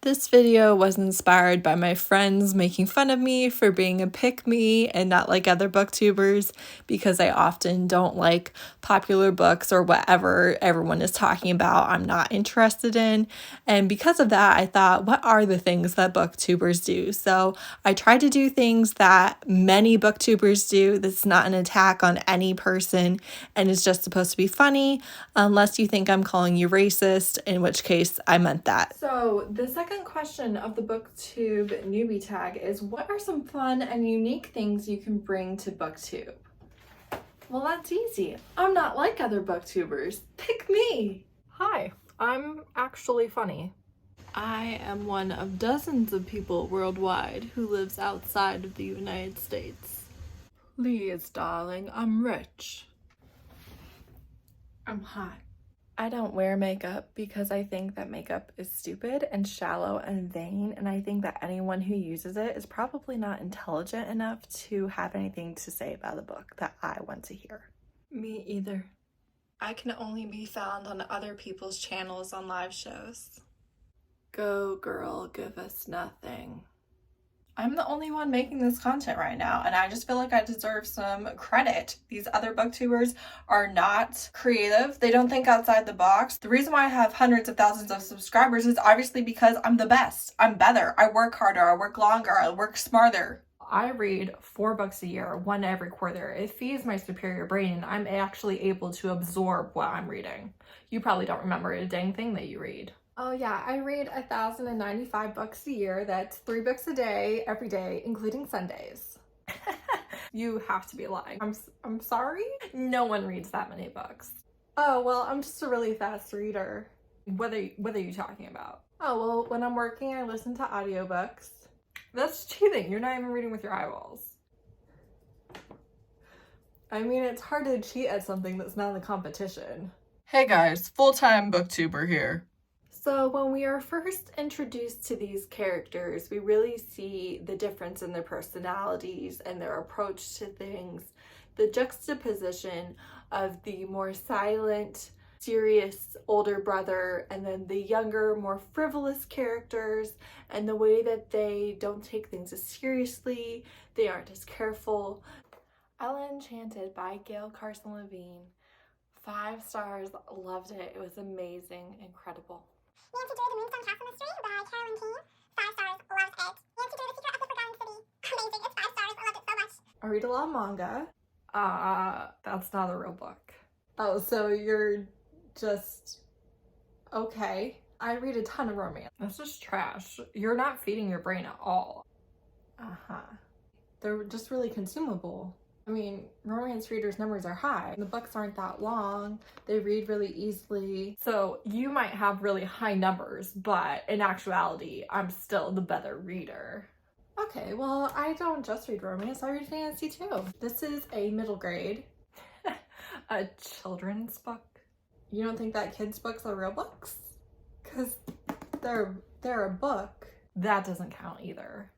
This video was inspired by my friends making fun of me for being a pick-me and not like other booktubers because I often don't like popular books or whatever everyone is talking about I'm not interested in. And because of that, I thought, what are the things that booktubers do? So I tried to do things that many booktubers do. This is not an attack on any person and it's just supposed to be funny, unless you think I'm calling you racist, in which case I meant that. So the second question of the booktube newbie tag is, what are some fun and unique things you can bring to booktube? Well, that's easy. I'm not like other booktubers. Pick me. Hi, I'm actually funny. I am one of dozens of people worldwide who lives outside of the United States. Please, darling, I'm rich. I'm hot. I don't wear makeup because I think that makeup is stupid and shallow and vain, and I think that anyone who uses it is probably not intelligent enough to have anything to say about a book that I want to hear. Me either. I can only be found on other people's channels on live shows. Go girl, give us nothing. I'm the only one making this content right now, and I just feel like I deserve some credit. These other booktubers are not creative. They don't think outside the box. The reason why I have hundreds of thousands of subscribers is obviously because I'm the best. I'm better. I work harder. I work longer. I work smarter. I read 4 books a year, 1 every quarter. It feeds my superior brain and I'm actually able to absorb what I'm reading. You probably don't remember a dang thing that you read. Oh yeah, I read 1,095 books a year. That's 3 books a day, every day, including Sundays. You have to be lying. I'm sorry? No one reads that many books. Oh, well, I'm just a really fast reader. What are you talking about? Oh, well, when I'm working, I listen to audiobooks. That's cheating. You're not even reading with your eyeballs. I mean, it's hard to cheat at something that's not a competition. Hey guys, full-time booktuber here. So when we are first introduced to these characters, we really see the difference in their personalities and their approach to things. The juxtaposition of the more silent, serious older brother and then the younger, more frivolous characters, and the way that they don't take things as seriously, they aren't as careful. Ella Enchanted by Gail Carson Levine. 5 stars, loved it. It was amazing, incredible. Nancy Drew, The Moonstone Castle Mystery by Carolyn Keene. 5 stars, loved it. Nancy Drew, The Secret of the Forgotten City. Amazing, it's 5 stars, I loved it so much. I read a lot of manga. That's not a real book. Oh, so you're just okay. I read a ton of romance. That's just trash. You're not feeding your brain at all. They're just really consumable. I mean, romance readers' numbers are high. The books aren't that long. They read really easily. So you might have really high numbers, but in actuality, I'm still the better reader. Okay, well, I don't just read romance. I read fantasy too. This is a middle grade. A children's book? You don't think that kids' books are real books? Because they're a book. That doesn't count either.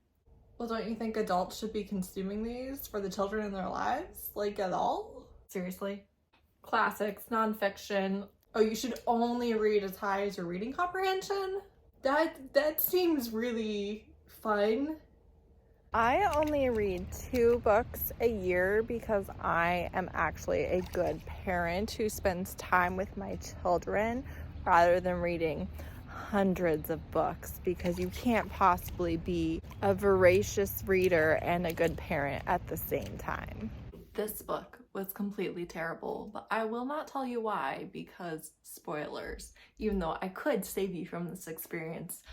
Well, don't you think adults should be consuming these for the children in their lives? Like, at all? Seriously? Classics, nonfiction. Oh, you should only read as high as your reading comprehension? That seems really fun. I only read 2 books a year because I am actually a good parent who spends time with my children rather than reading hundreds of books, because you can't possibly be a voracious reader and a good parent at the same time. This book was completely terrible, but I will not tell you why, because spoilers. Even though I could save you from this experience,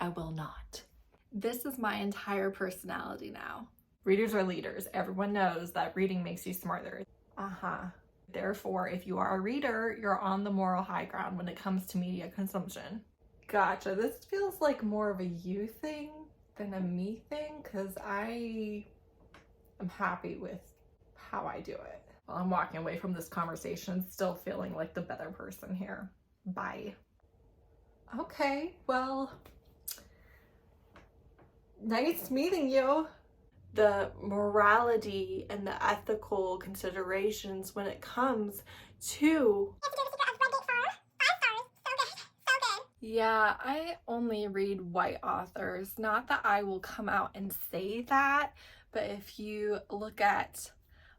I will not. This is my entire personality now. Readers are leaders. Everyone knows that reading makes you smarter. Therefore, if you are a reader, you're on the moral high ground when it comes to media consumption. Gotcha. This feels like more of a you thing than a me thing, because I am happy with how I do it. Well, I'm walking away from this conversation still feeling like the better person here. Bye. Okay, well, nice meeting you. The morality and the ethical considerations when it comes to Yeah, I only read white authors. Not that I will come out and say that, but if you look at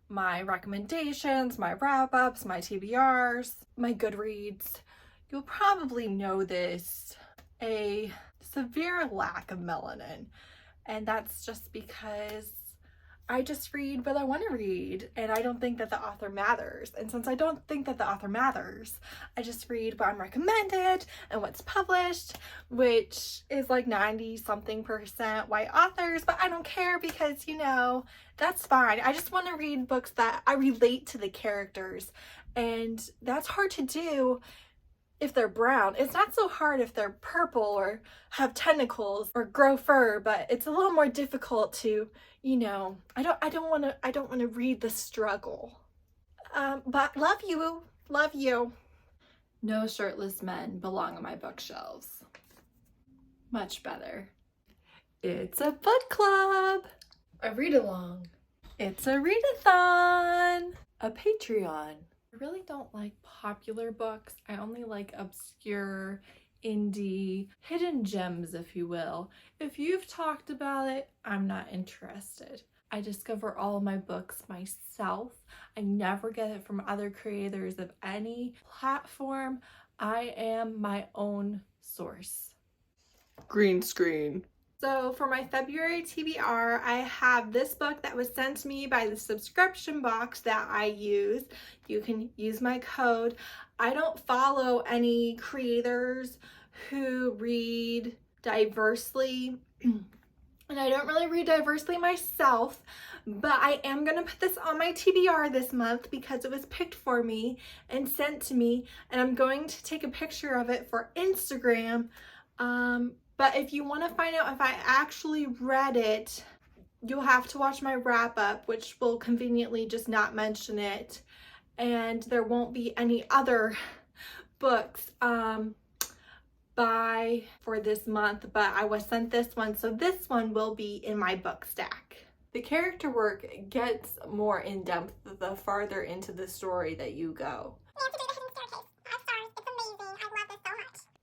my recommendations, my wrap-ups, my TBRs, my Goodreads, you'll probably notice a severe lack of melanin. And that's just because I just read what I want to read, and I don't think that the author matters. And since I don't think that the author matters, I just read what I'm recommended and what's published, which is like 90-something% white authors, but I don't care because, you know, that's fine. I just want to read books that I relate to the characters, and that's hard to do if they're brown. It's not so hard if they're purple or have tentacles or grow fur, but it's a little more difficult to, you know, I don't want to read the struggle. But love you. No shirtless men belong on my bookshelves. Much better. It's a book club. A read along. It's a readathon. A Patreon. I really don't like popular books. I only like obscure, indie, hidden gems, if you will. If you've talked about it, I'm not interested. I discover all of my books myself. I never get it from other creators of any platform. I am my own source. Green screen. So for my February TBR, I have this book that was sent to me by the subscription box that I use. You can use my code. I don't follow any creators who read diversely, and I don't really read diversely myself, but I am going to put this on my TBR this month because it was picked for me and sent to me, and I'm going to take a picture of it for Instagram. But if you want to find out if I actually read it, you'll have to watch my wrap-up, which will conveniently just not mention it. And there won't be any other books for this month, but I was sent this one, so this one will be in my book stack. The character work gets more in-depth the farther into the story that you go.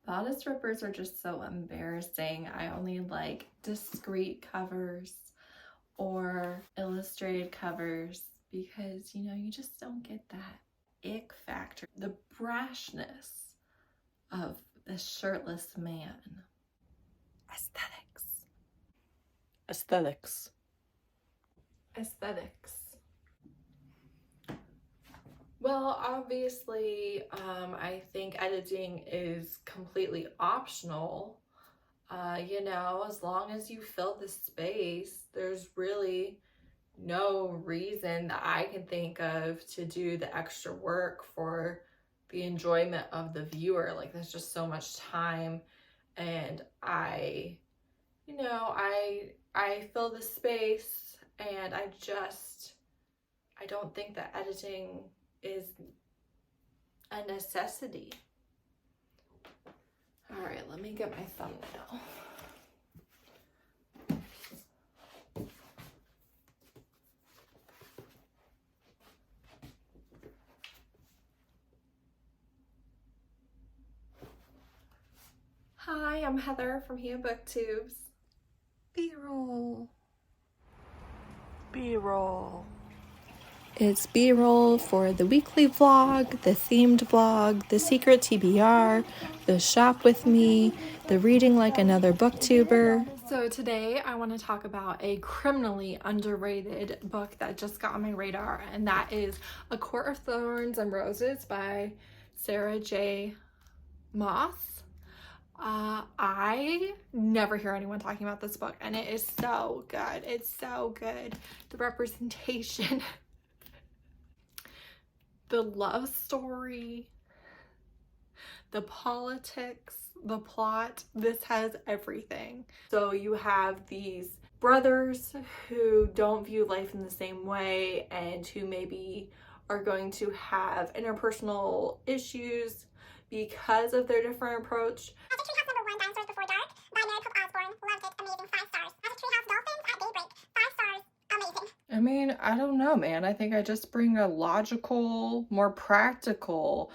Bodice rippers are just so embarrassing. I only like discreet covers or illustrated covers because, you know, you just don't get that ick factor. The brashness of the shirtless man. Aesthetics. Well, obviously, I think editing is completely optional. You know, as long as you fill the space, there's really no reason that I can think of to do the extra work for the enjoyment of the viewer. Like, there's just so much time, and I fill the space, and I don't think that editing is a necessity. All right, let me get my thumbnail. Hi, I'm Heather from here Booktubes. B-roll. It's B-roll for the weekly vlog, the themed vlog, the secret TBR, the shop with me, the reading like another booktuber. So today I want to talk about a criminally underrated book that just got on my radar, and that is A Court of Thorns and Roses by Sarah J. Maas. I never hear anyone talking about this book, and it is so good. It's so good. The representation, the love story, the politics, the plot, this has everything. So you have these brothers who don't view life in the same way and who maybe are going to have interpersonal issues because of their different approach. Treehouse number 1, Dinosaurs Before Dark by Mary Pope Osborne. Loved it. Amazing. 5 stars. Treehouse Dolphins at Daybreak. 5 stars. Amazing. I mean, I don't know, man. I think I just bring a logical, more practical,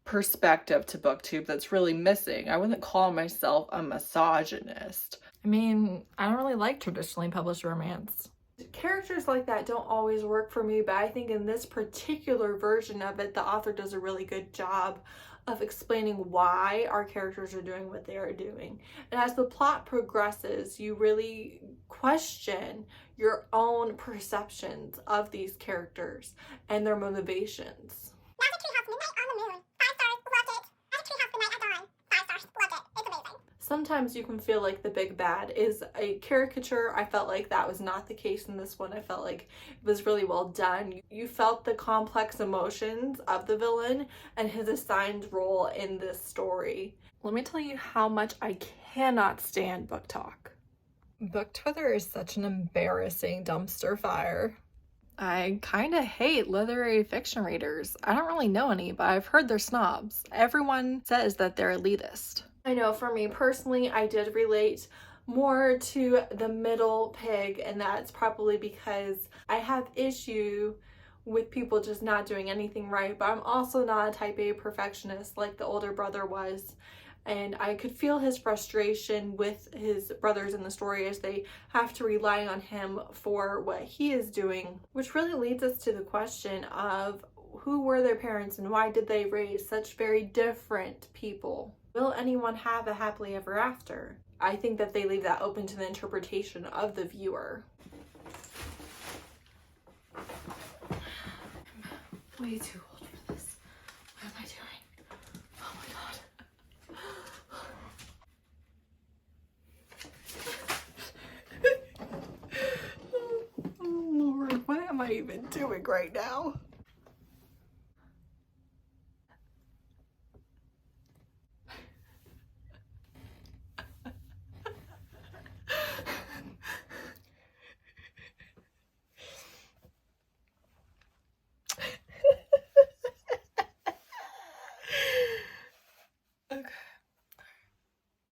perspective to booktube that's really missing. I wouldn't call myself a misogynist. I mean, I don't really like traditionally published romance. Characters like that don't always work for me, but I think in this particular version of it, the author does a really good job of explaining why our characters are doing what they are doing. And as the plot progresses, you really question your own perceptions of these characters and their motivations. Magic Treehouse Midnight on the Moon. 5 stars, loved it. Magic Treehouse Midnight at Dawn. 5 stars, loved it. It's amazing. Sometimes you can feel like the big bad is a caricature. I felt like that was not the case in this one. I felt like it was really well done. You felt the complex emotions of the villain and his assigned role in this story. Let me tell you how much I cannot stand book talk. Book Twitter is such an embarrassing dumpster fire. I kind of hate literary fiction readers. I don't really know any, but I've heard they're snobs. Everyone says that they're elitist. I know for me personally, I did relate more to the middle pig, and that's probably because I have issue with people just not doing anything right, but I'm also not a type A perfectionist like the older brother was. And I could feel his frustration with his brothers in the story as they have to rely on him for what he is doing, which really leads us to the question of who were their parents and why did they raise such very different people? Will anyone have a happily ever after? I think that they leave that open to the interpretation of the viewer. I'm way too old for this. What am I doing? Oh my god. Oh Lord, what am I even doing right now?